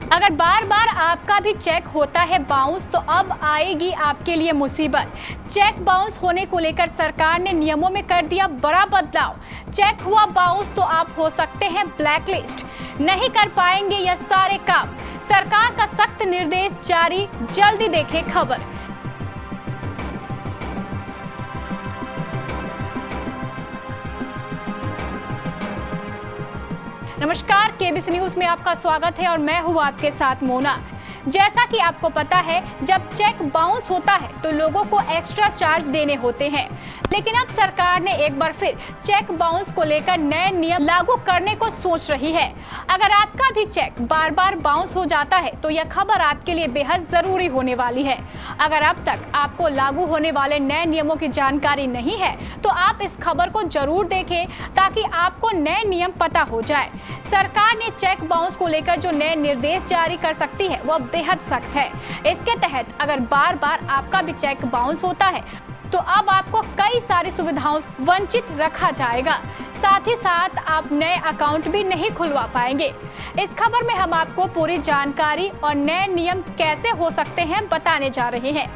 अगर बार बार आपका भी चेक होता है बाउंस तो अब आएगी आपके लिए मुसीबत। चेक बाउंस होने को लेकर सरकार ने नियमों में कर दिया बड़ा बदलाव। चेक हुआ बाउंस तो आप हो सकते हैं ब्लैकलिस्ट, नहीं कर पाएंगे यह सारे काम। सरकार का सख्त निर्देश जारी, जल्दी देखें खबर। नमस्कार, केबीसी न्यूज में आपका स्वागत है और मैं हूं आपके साथ मोना। जैसा कि आपको पता है, जब चेक बाउंस होता है तो लोगों को एक्स्ट्रा चार्ज देने होते हैं, लेकिन अब सरकार ने एक बार फिर चेक बाउंस को लेकर नए नियम लागू करने को सोच रही है। अगर आपका भी चेक बार बार बाउंस हो जाता है तो यह खबर आपके लिए बेहद जरूरी होने वाली है। अगर अब तक आपको लागू होने वाले नए नियमों की जानकारी नहीं है तो आप इस खबर को जरूर देखें ताकि आपको नए नियम पता हो जाए। सरकार ने चेक बाउंस को लेकर जो नए निर्देश जारी कर सकती है वह बेहद सख्त है। इसके तहत अगर बार बार आपका भी चेक बाउंस होता है तो अब आपको कई सारी सुविधाओं से वंचित रखा जाएगा। साथ ही साथ आप नए अकाउंट भी नहीं खुलवा पाएंगे। इस खबर में हम आपको पूरी जानकारी और नए नियम कैसे हो सकते हैं बताने जा रहे हैं।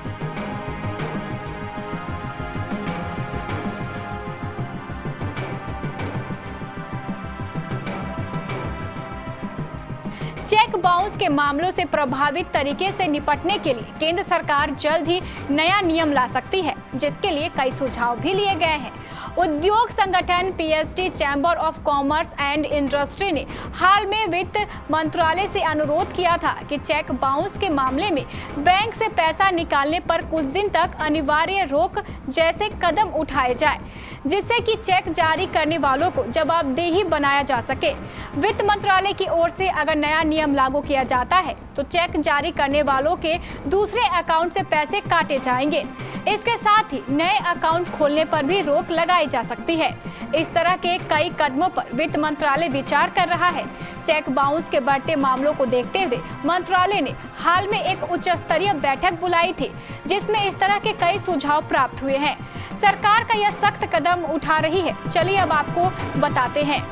चेक बाउंस के मामलों से प्रभावित तरीके से निपटने के लिए केंद्र सरकार जल्द ही नया नियम ला सकती है, जिसके लिए कई सुझाव भी लिए गए हैं। उद्योग संगठन PST chamber of commerce and industry ने हाल में वित्त मंत्रालय से अनुरोध किया था कि चेक बाउंस के मामले में बैंक से पैसा निकालने पर कुछ दिन तक अनिवार्य रोक जैसे कदम उठाए जाए, जिससे कि चेक जारी करने वालों को जवाबदेही बनाया जा सके। वित्त मंत्रालय की ओर से अगर नया नियम लागू किया जाता है तो चेक जारी करने वालों के दूसरे अकाउंट से पैसे काटे जाएंगे। इसके साथ ही नए अकाउंट खोलने पर भी रोक लगाई जा सकती है। इस तरह के कई कदमों पर वित्त मंत्रालय विचार कर रहा है। चेक बाउंस के बढ़ते मामलों को देखते हुए मंत्रालय ने हाल में एक उच्च स्तरीय बैठक बुलाई थी, जिसमें इस तरह के कई सुझाव प्राप्त हुए हैं। सरकार का यह सख्त कदम उठा रही है। चलिए अब आपको बताते हैं।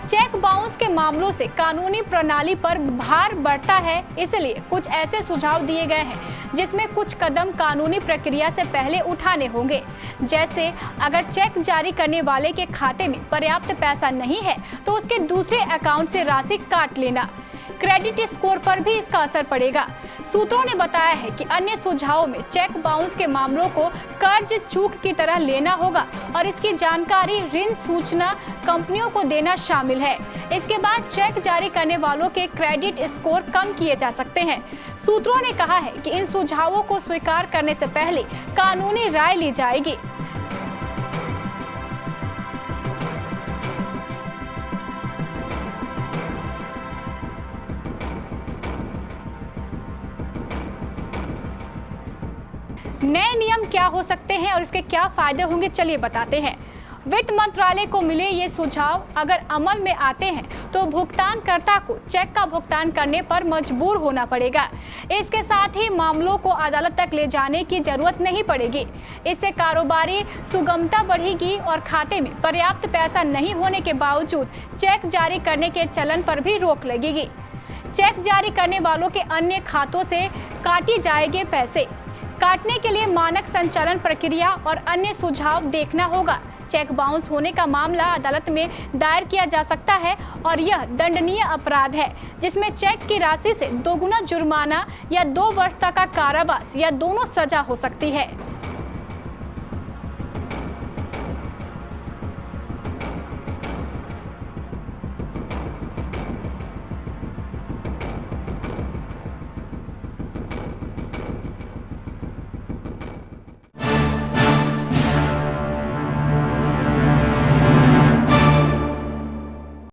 चेक बाउंस के मामलों से कानूनी प्रणाली पर भार बढ़ता है, इसलिए कुछ ऐसे सुझाव दिए गए हैं जिसमें कुछ कदम कानूनी प्रक्रिया से पहले उठाने होंगे। जैसे अगर चेक जारी करने वाले के खाते में पर्याप्त पैसा नहीं है तो उसके दूसरे अकाउंट से राशि काट लेना। क्रेडिट स्कोर पर भी इसका असर पड़ेगा। सूत्रों ने बताया है कि अन्य सुझावों में चेक बाउंस के मामलों को कर्ज चूक की तरह लेना होगा और इसकी जानकारी ऋण सूचना कंपनियों को देना शामिल है। इसके बाद चेक जारी करने वालों के क्रेडिट स्कोर कम किए जा सकते हैं। सूत्रों ने कहा है कि इन सुझावों को स्वीकार करने से पहले कानूनी राय ली जाएगी। नए नियम क्या हो सकते हैं और इसके क्या फायदे होंगे, चलिए बताते हैं। वित्त मंत्रालय को मिले ये सुझाव अगर अमल में आते हैं तो भुगतानकर्ता को चेक का भुगतान करने पर मजबूर होना पड़ेगा। इसके साथ ही मामलों को अदालत तक ले जाने की जरूरत नहीं पड़ेगी। इससे कारोबारी सुगमता बढ़ेगी और खाते में पर्याप्त पैसा नहीं होने के बावजूद चेक जारी करने के चलन पर भी रोक लगेगी। चेक जारी करने वालों के अन्य खातों से काटी जाएंगे पैसे। काटने के लिए मानक संचालन प्रक्रिया और अन्य सुझाव देखना होगा। चेक बाउंस होने का मामला अदालत में दायर किया जा सकता है और यह दंडनीय अपराध है, जिसमें चेक की राशि से दोगुना जुर्माना या 2 वर्ष तक का कारावास या दोनों सजा हो सकती है।